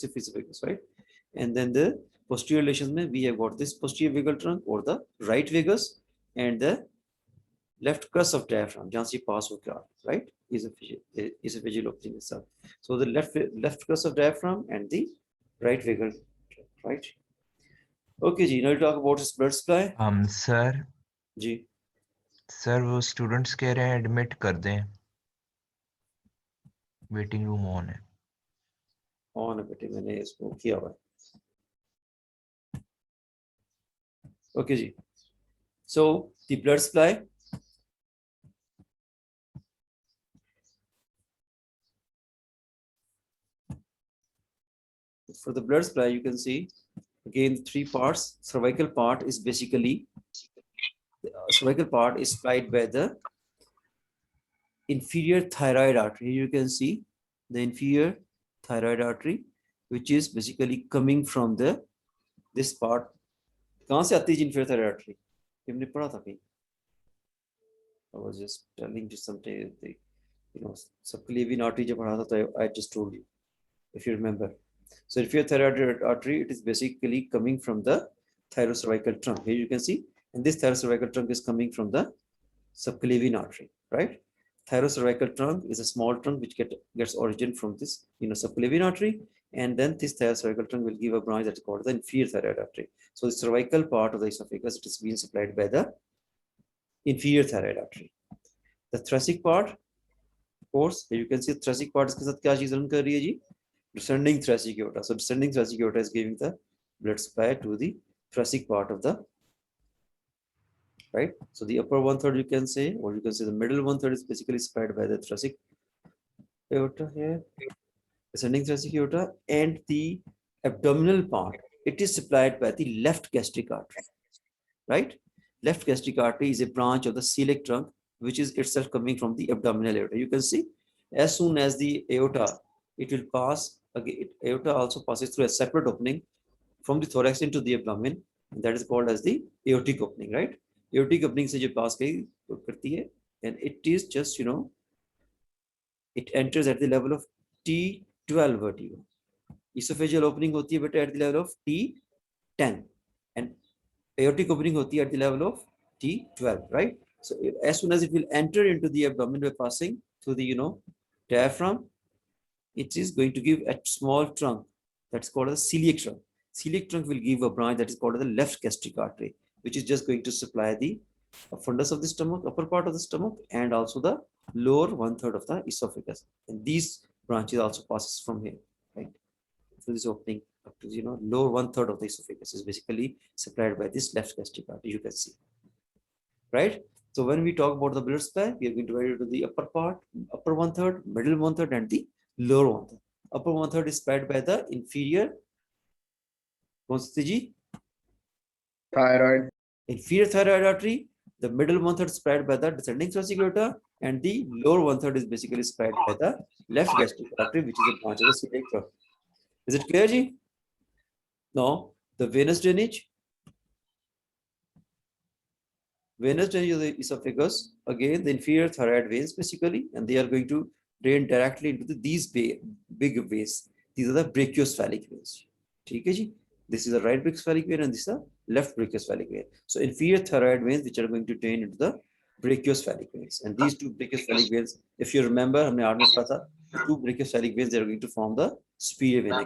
esophagus, right? And then the posterior relations, we have got this posterior vagal trunk or the right vagus and the left crus of diaphragm, जहाँ से pass होकर आता है, right? Esophageal opening itself. So the left crus of diaphragm and the right vagal, right? Okay, जी. Now we'll talk about his blood supply. Sir जी. सर वो students कह रहे हैं एडमिट कर दें, वेटिंग रूम ऑन है। ऑन है बेटे, मैंने इसको किया हुआ है। Okay, ji. So the blood supply. For the blood supply, you can see again 3 parts. Cervical part is basically cervical part is supplied by the inferior thyroid artery. You can see the inferior thyroid artery, which is basically coming from the this part. कहाँ से आती है inferior thyroid artery? हमने पढ़ा था कहीं. I was just telling you something. Subclavian artery जब पढ़ा था तो I just told you, if you remember. So inferior thyroid artery, it is basically coming from the thyrocervical trunk. Here you can see, and this thyrocervical trunk is coming from the subclavian artery, right? Thyrocervical trunk is a small trunk which gets origin from this, subclavian artery, and then this thyrocervical trunk will give a branch that's called the inferior thyroid artery. So the cervical part of the esophagus, it is being supplied by the inferior thyroid artery. The thoracic part, of course, here you can see the thoracic part इसके साथ क्या चीज run कर रही है जी? Descending thoracic aorta. So descending thoracic aorta is giving the blood supply to the thoracic part of the, right? So the upper 1/3 you can say, or you can say the middle 1/3 is basically supplied by the thoracic aorta here, descending thoracic aorta, and the abdominal part, it is supplied by the left gastric artery, right? Left gastric artery is a branch of the celiac trunk, which is itself coming from the abdominal aorta. You can see as soon as the aorta, it will pass, again, aorta also passes through a separate opening from the thorax into the abdomen, and that is called as the aortic opening, right? Aortic opening से जो pass करती है, and it is just, it enters at the level of T12 vertebra. Esophageal opening होती है बेटा at the level of T10, and aortic opening होती है at the level of T12, right? So as soon as it will enter into the abdomen by passing through the, diaphragm, it is going to give a small trunk that's called a celiac trunk. Celiac trunk will give a branch that is called the left gastric artery, which is just going to supply the fundus of the stomach, upper part of the stomach, and also the lower 1/3 of the esophagus. And these branches also passes from here, right? So this opening up to, lower 1/3 of the esophagus is basically supplied by this left gastric artery, you can see, right? So when we talk about the blood supply, we are going to divide it to the upper part, upper 1/3, middle 1/3, and the lower 1/3. Upper 1/3 is supplied by the inferior Thyroid. inferior thyroid artery. The middle 1/3 is supplied by the descending thoracic aorta, and the lower 1/3 is basically supplied by the left gastric artery, which is a branch of the celiac trunk. Is it clear, Ji? Now, the venous drainage. Venous drainage of the esophagus, again, the inferior thyroid veins basically, and they are going to drain directly into these big veins. These are the brachiocephalic veins. Okay, Ji? This is the right brachiocephalic vein and this is the left brachiocephalic vein. So inferior thyroid veins which are going to drain into the brachiocephalic veins. And these two brachiocephalic veins, if you remember, हमने आठ में पढ़ा था, the two brachiocephalic veins, they are going to form the superior vena.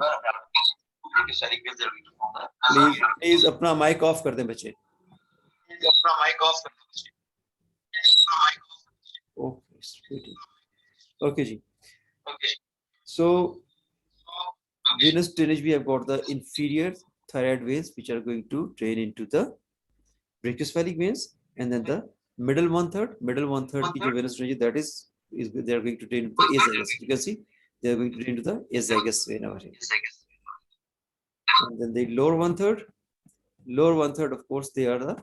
Please अपना mic off कर दें बच्चे. Okay, Ji. So venous drainage, we have got the inferior thyroid veins which are going to drain into the brachiocephalic veins, and then the middle 1/3 की जो venous drainage, that is they are going to drain into the esophagus. You can see they are going to drain into the esophagus vein over here. And then the lower 1/3, of course, they are the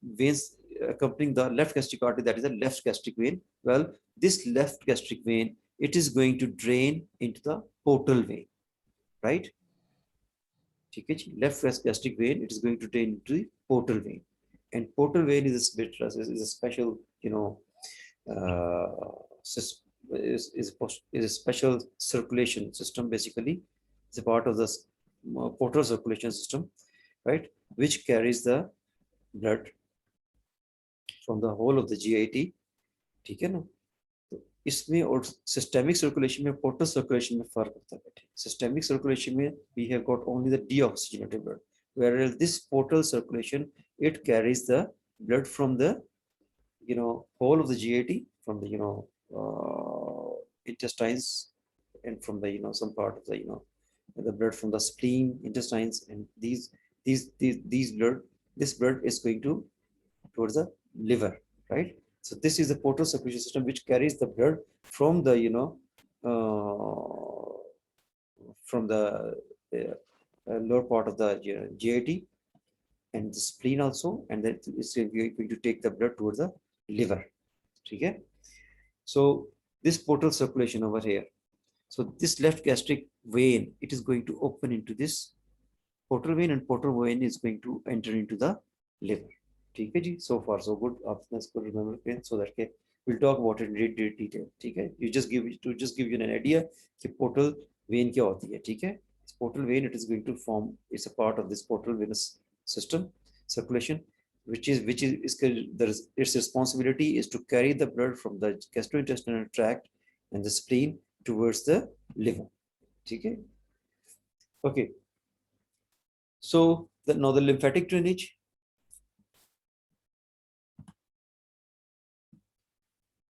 veins accompanying the left gastric artery, that is the left gastric vein. Well, this left gastric vein, it is going to drain into the portal vein, right? Left gastric vein, it is going to drain into the portal vein, and portal vein is a special, is a special circulation system. Basically, it's a part of the portal circulation system, right, which carries the blood from the whole of the GIT. ठीक है ना? तो इसमें और systemic circulation में portal circulation में फर्क होता है. Systemic circulation में we have got only the deoxygenated blood, whereas this portal circulation, it carries the blood from the whole of the GIT, from the intestines, and from the some part of the blood from the spleen, intestines, and these blood, this blood is going to towards the liver, right? So this is the portal circulation system which carries the blood from the from the lower part of the GIT and the spleen also, and then it's going to take the blood towards the liver. Okay, so this portal circulation over here, so this left gastric vein, it is going to open into this portal vein, and portal vein is going to enter into the liver. ठीक है जी, so far so good. आपने इसको remember करें so that we'll talk about it in detail. ठीक है, you just give you an idea कि portal vein क्या होती है. ठीक है, portal vein, it is going to form, it's a part of this portal venous system circulation, which is its responsibility is to carry the blood from the gastrointestinal tract and the spleen towards the liver. ठीक है, okay. So now the lymphatic drainage.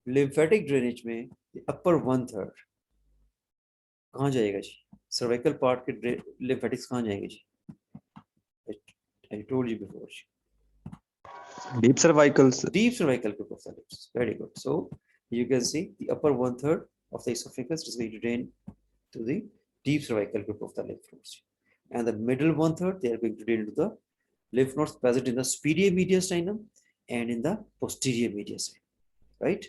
Lymphatic drainage में upper 1/3 कहाँ जाएगा जी? Cervical part के lymphatics कहाँ जाएंगे जी? I told you before. Deep cervical. Deep cervical group of the lips. Very good. So you can see the upper 1/3 of the esophagus is going to drain to the deep cervical group of the lymph nodes, and the middle 1/3 they are going to drain into the lymph nodes present in the superior mediastinum and in the posterior mediastinum, right?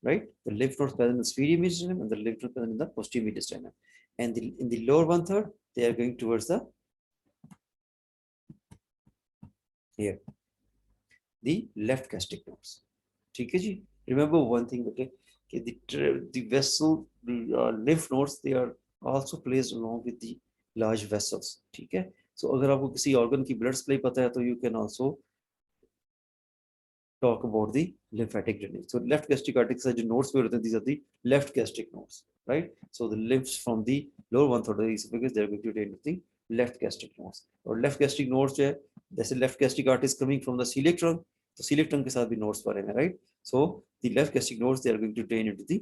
Right, the lymph nodes present in the superior mediastinum and the lymph nodes present in the posterior mediastinum, and in the lower 1/3 they are going towards the here the left gastric nodes. ठीक है जी, remember one thing, okay, the vessel, the lymph nodes, they are also placed along with the large vessels. ठीक है, so अगर आपको किसी organ की blood supply पता है तो you can also talk about the lymphatic drainage. So left gastric arteries are the nodes where these are the left gastric nodes, right? So the lymphs from the lower 1/3 of the esophagus, they are going to drain to the left gastric nodes. Or left gastric nodes, there's a left gastric artery coming from the celiac trunk. So celiac trunk के साथ भी nodes पड़े हैं, right? So the left gastric nodes, they are going to drain into the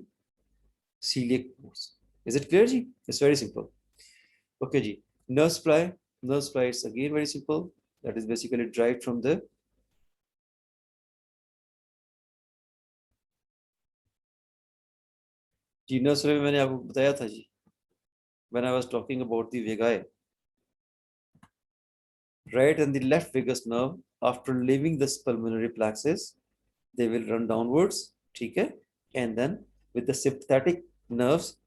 celiac nodes. Is it clear, ji? It's very simple. Okay, ji. Nerve supply. Nerve supply is again very simple. That is basically derived from the G nerve में मैंने आपको बताया था जी, when I was talking about the vagi, right, and the left vagus nerve, after leaving the pulmonary plexus, they will run downwards, ठीक है, and then with the sympathetic nerves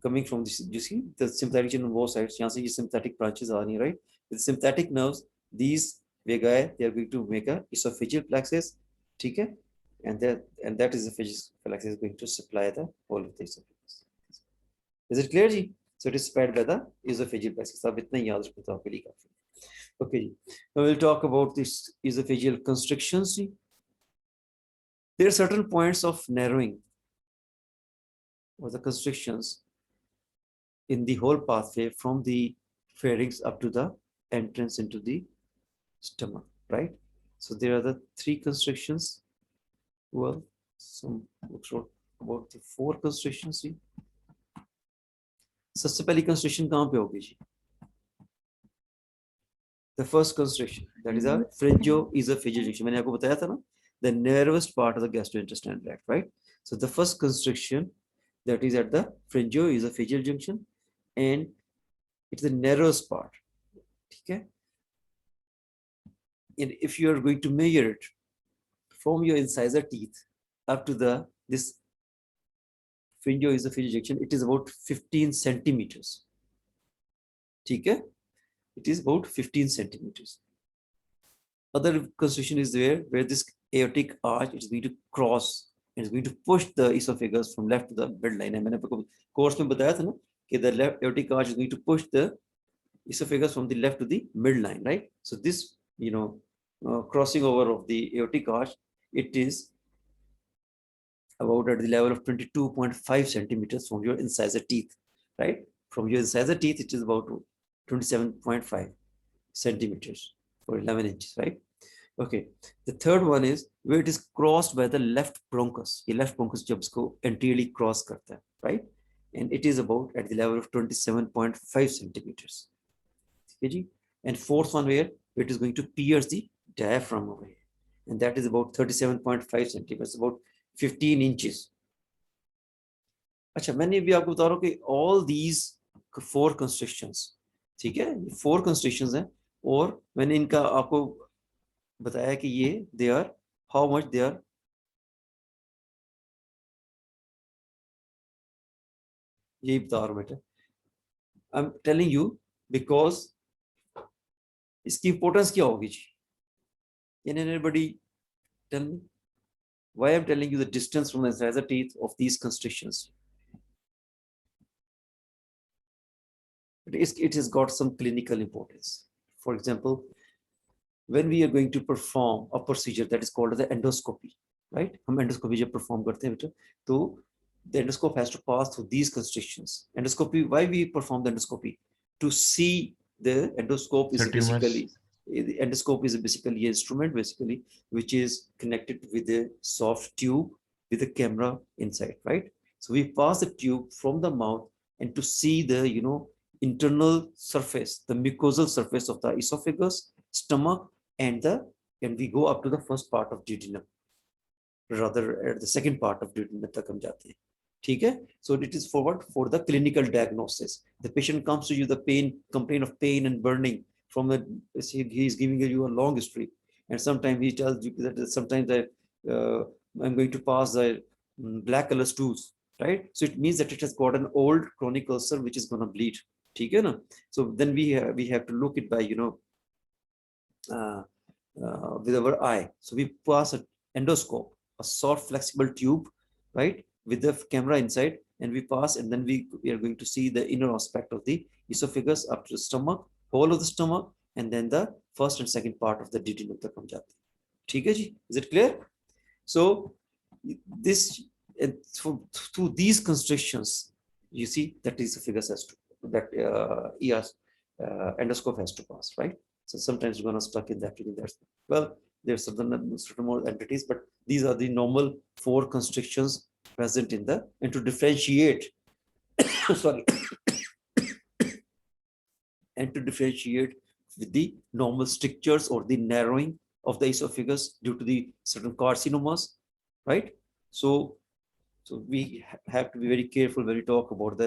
coming from this, you see the sympathetic chain on both sides, यहाँ से ये sympathetic branches आ रही हैं, right, with sympathetic nerves, these vagi, they are going to make a esophageal plexus, ठीक है, and that esophageal plexus is going to supply the whole of the esophagus. Is it clear, ji? So it is supplied by the esophageal plexus. अब इतना याद रखो तो आपके लिए काफी. Okay, now we'll talk about this esophageal constrictions. There are certain points of narrowing or the constrictions in the whole pathway from the pharynx up to the entrance into the stomach, right? So there are the 3 constrictions. Well, some about the 4 constrictions. सबसे पहली constriction कहाँ पे होगी जी? The first constriction, that is a pharyngoesophageal junction. मैंने आपको बताया था ना, the narrowest part of the gastrointestinal tract, right? So the first constriction, that is at the pharyngoesophageal junction, and it's the narrowest part. ठीक है? And if you are going to measure it from your incisor teeth up to this pharyngoesophageal junction, it is about 15 centimeters. ठीक है? It is about 15 centimeters. Other constriction is there where this aortic arch is going to cross and it's going to push the esophagus from left to the midline. And मैंने आपको course में बताया था ना कि the left aortic arch is going to push the esophagus from the left to the midline, right? So this, crossing over of the aortic arch, it is about at the level of 22.5 centimeters from your incisor teeth, right? From your incisor teeth, it is about 27.5 centimeters or 11 inches, right? Okay. The third one is where it is crossed by the left bronchus. The left bronchus jab isko anteriorly cross karta hai, right? And it is about at the level of 27.5 centimeters. Okay, ji? And fourth one where it is going to pierce the diaphragm over here. And that is about 37.5 centimeters, about 15 inches. अच्छा, मैंने भी आपको बता रहा हूँ कि all these 4 constrictions, ठीक है, 4 constrictions हैं, और मैंने इनका आपको बताया कि ये they are how much they are, यही बता रहा हूँ बेटा. I'm telling you because इसकी importance क्या होगी जी? Can anybody tell me why I'm telling you the distance from the incisor teeth of these constrictions? It has got some clinical importance. For example, when we are going to perform a procedure that is called the endoscopy, right? हम endoscopy जब perform करते हैं बेटा, तो the endoscope has to pass through these constrictions. Endoscopy, why we perform the endoscopy? To see the endoscope is basically, the endoscope is basically an instrument which is connected with a soft tube with a camera inside, right? So we pass the tube from the mouth and to see the, internal surface, the mucosal surface of the esophagus, stomach, and we go up to the first part of duodenum, rather at the second part of duodenum तक हम जाते हैं. ठीक है? So it is for what? For the clinical diagnosis. The patient comes to you, the complaint of pain and burning from the, he is giving you a long history, and sometimes he tells you that sometimes I'm going to pass the black color stools, right? So it means that it has got an old chronic ulcer which is going to bleed. ठीक है ना? So then we have to look it by with our eye. So we pass an endoscope, a soft flexible tube, right, with the camera inside, and we pass, and then we are going to see the inner aspect of the esophagus up to the stomach, whole of the stomach, and then the first and second part of the duodenum तक हम जाते हैं. ठीक है जी? Is it clear? So this, through these constrictions, you see that esophagus has to, that endoscope has to pass, right? So sometimes you're going to stuck in that region. Well, there's certain more entities, but these are the normal 4 constrictions present in the, and to differentiate, sorry, and to differentiate with the normal strictures or the narrowing of the esophagus due to the certain carcinomas, right? So we have to be very careful when we talk about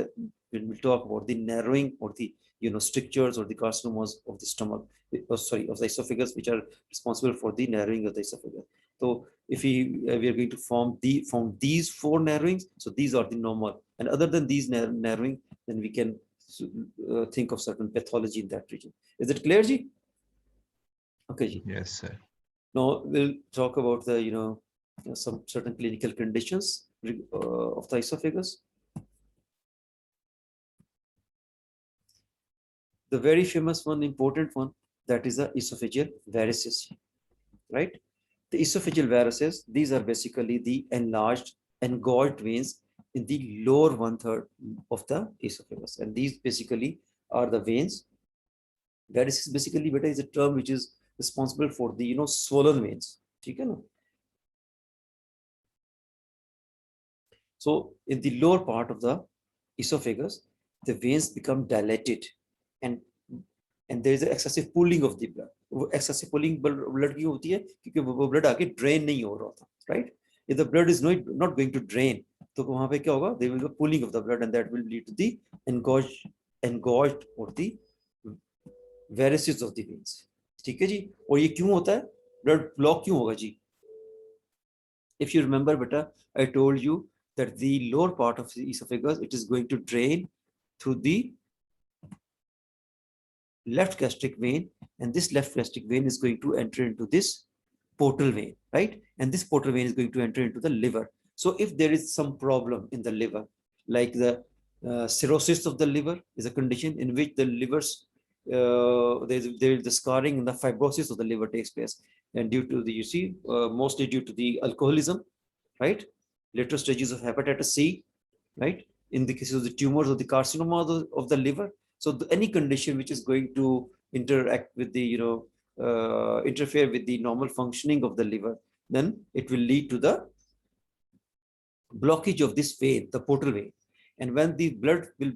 the narrowing or the strictures or the carcinomas of the stomach, of the esophagus, which are responsible for the narrowing of the esophagus. So if we are going to form these 4 narrowings, so these are the normal, and other than these narrowing, then we can think of certain pathology in that region. Is it clear, ji? Okay, ji. Yes, sir. Now we'll talk about the some certain clinical conditions of the esophagus. The very famous one, important one, that is the esophageal varices, right? The esophageal varices, these are basically the enlarged, engorged veins in the lower 1/3 of the esophagus, and these basically are the veins. Varices basically, beta, is a term which is responsible for the swollen veins. ठीक है ना? So in the lower part of the esophagus, the veins become dilated, and there is an excessive pooling of the blood. Excessive pooling blood की होती है क्योंकि वो blood आगे drain नहीं हो रहा था, right? If the blood is not going to drain, तो वहाँ पे क्या होगा? There will be a pooling of the blood, and that will lead to the engorged or the varices of the veins. ठीक है जी? और ये क्यों होता है? Blood block क्यों होगा जी? If you remember, beta, I told you that the lower part of the esophagus, it is going to drain through the left gastric vein, and this left gastric vein is going to enter into this portal vein, right? And this portal vein is going to enter into the liver. So if there is some problem in the liver, like the cirrhosis of the liver is a condition in which the liver's there is the scarring and the fibrosis of the liver takes place, and due to the, you see, mostly due to the alcoholism, right? Later stages of hepatitis C, right? In the cases of the tumors or the carcinoma of the liver. So any condition which is going to interact with the, interfere with the normal functioning of the liver, then it will lead to the blockage of this vein, the portal vein. And when the blood will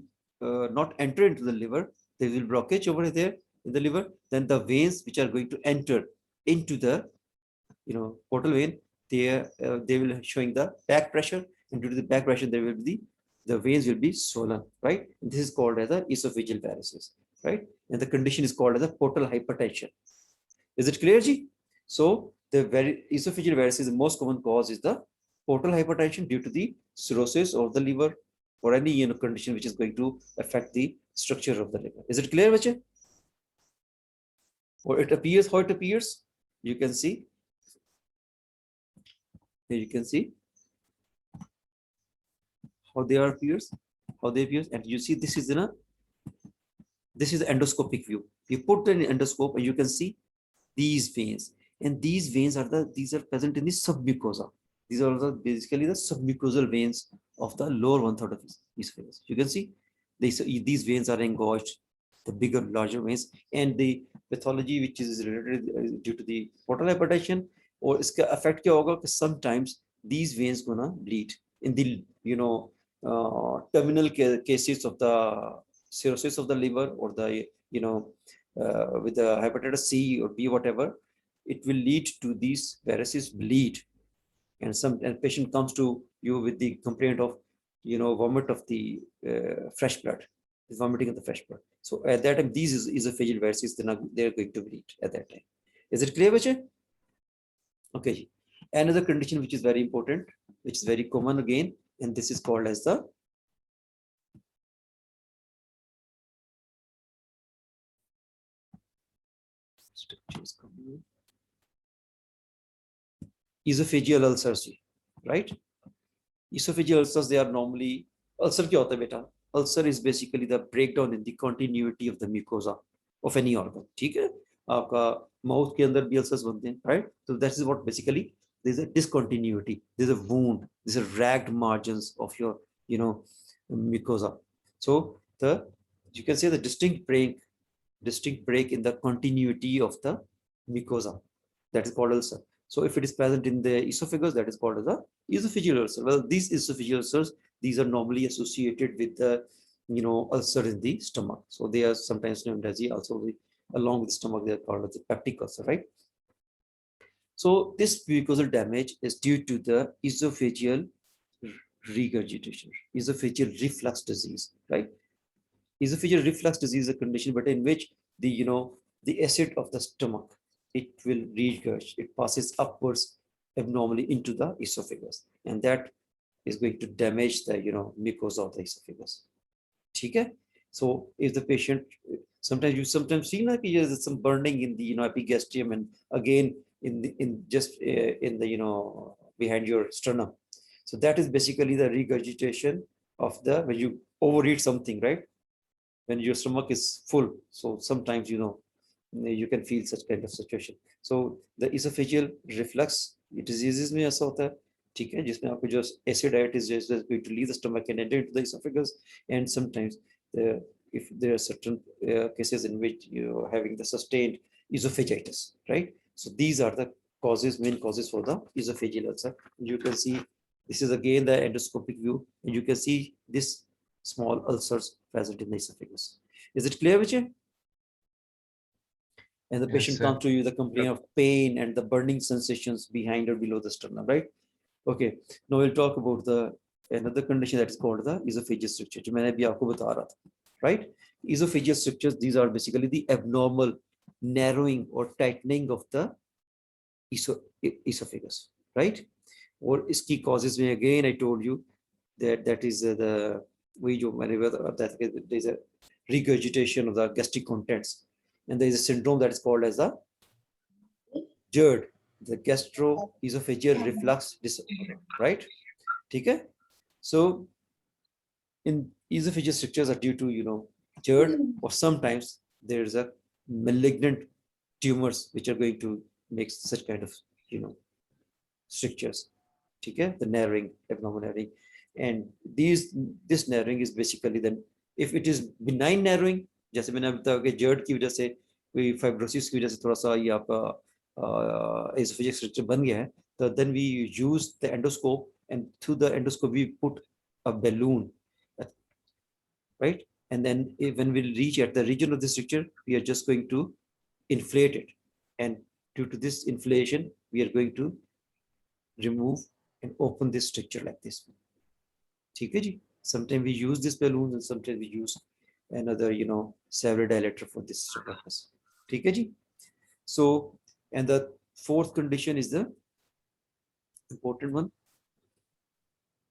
not enter into the liver, there will blockage over there in the liver, then the veins which are going to enter into the, portal vein, they will showing the back pressure, and due to the back pressure, there will be the veins will be swollen, right? And this is called as the esophageal varices, right? And the condition is called as a portal hypertension. Is it clear, Ji? So the esophageal varices, the most common cause is the portal hypertension due to the cirrhosis of the liver or any condition which is going to affect the structure of the liver. Is it clear, Bache? Or it appears how it appears? You can see. Here you can see how they appears, and you see this is the endoscopic view. You put an endoscope and you can see these veins, and these veins are present in the submucosa. These are basically the submucosal veins of the lower one third of esophagus. You can see these veins are engorged, the bigger, larger veins, and the pathology which is related due to the portal hypertension, or iska effect kya hoga, sometimes these veins gonna bleed in the terminal cases of the cirrhosis of the liver, or the with the hepatitis C or B, whatever, it will lead to these varices bleed, and patient comes to you with the complaint of vomit of the fresh blood, vomiting of the fresh blood. So at that time, these esophageal varices, they're going to bleed at that time. Is it clear, Bache? Okay. Another condition which is very important, which is very common again, and this is called as the esophageal ulcers, right? Esophageal ulcers, they are normally, ulcer kya hota hai beta? Ulcer is basically the breakdown in the continuity of the mucosa of any organ. ठीक है? आपका mouth के अंदर भी ulcers बनते हैं, right? So that is what basically, there's a discontinuity, there's a wound, there's a ragged margins of your, mucosa. So you can say the distinct break in the continuity of the mucosa, that is called ulcer. So if it is present in the esophagus, that is called as a esophageal ulcer. Well, these esophageal ulcers, these are normally associated with the, ulcer in the stomach. So they are sometimes known as along with the stomach, they are called as the peptic ulcer, right? So this mucosal damage is due to the esophageal regurgitation, esophageal reflux disease, right? Esophageal reflux disease is a condition, but in which the, the acid of the stomach, it will regurgitate, it passes upwards abnormally into the esophagus, and that is going to damage the, mucosa of the esophagus. Okay? So if the patient, sometimes you see like there's some burning in the, epigastrium, and again in the, behind your sternum. So that is basically the regurgitation of the, when you overeat something, right? When your stomach is full, so sometimes you can feel such kind of situation. So the esophageal reflux diseases में ऐसा होता है, ठीक है, जिसमें आपको जो acid is just going to leave the stomach and enter into the esophagus, and sometimes if there are certain cases in which you're having the sustained esophagitis, right? So these are the main causes for the esophageal ulcer. You can see this is again the endoscopic view, and you can see this small ulcers present in the esophagus. Is it clear, Vijay? And the patient sir. comes to you with a complaint of pain and the burning sensations behind or below the sternum, right? Okay. Now we'll talk about another condition that is called the esophageal stricture, जो मैंने अभी आपको बता रहा था, right? Esophageal strictures, these are basically the abnormal narrowing or tightening of the esophagus, right? Or इसकी causes में again I told you that is the way that there's a regurgitation of the gastric contents, and there is a syndrome that is called as the GERD, the gastroesophageal reflux disorder, right? ठीक है? So in esophageal strictures are due to, you know, GERD, or sometimes there's a malignant tumors which are going to make such kind of, you know, strictures. ठीक है? The narrowing, abnormal narrowing, and this narrowing is basically then, if it is benign narrowing, जैसे मैंने अभी बताया कि GERD की वजह से, कोई फाइब्रोसिस की वजह से थोड़ा सा ये आपका esophageal structure बन गया है, तो then we use the endoscope, and through the endoscope we put a balloon, right? And then when we reach at the region of the structure, we are just going to inflate it, and due to this inflation, we are going to remove and open this structure like this. ठीक है जी? Sometimes we use this balloon, and sometimes we use another, you know, several dilator for this purpose. ठीक है जी? So, and the fourth condition is the important one,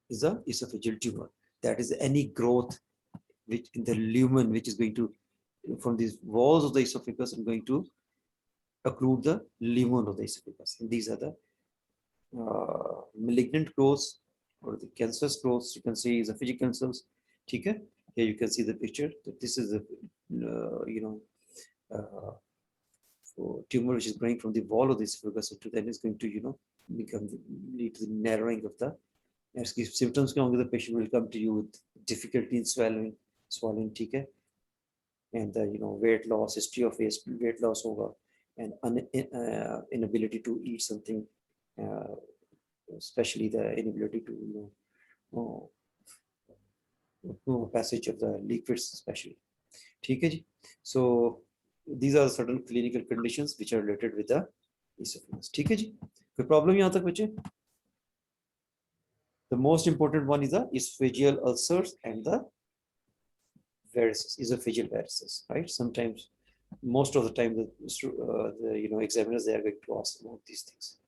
is the esophageal tumor. That is any growth which in the lumen, which is going to, from these walls of the esophagus, and going to occlude the lumen of the esophagus. And these are the malignant growths or the cancerous growths. You can see esophageal cancers. ठीक है? Here you can see the picture. This is the you know, tumor which is growing from the wall of the esophagus, and then is going to, you know, lead to the narrowing of the. इसकी symptoms क्या होंगे? The patient will come to you with difficulty in swallowing, ठीक है? And the, you know, weight loss, history of weight loss होगा, and inability to eat something, especially the inability to, you know, passage of the liquids especially. ठीक है जी? So these are certain clinical conditions which are related with the esophagus. ठीक है जी? कोई problem यहाँ तक बच्चे? The most important one is the esophageal ulcers and the varices, esophageal varices, right? Sometimes, most of the time, the you know, examiners, they are going to ask about these things.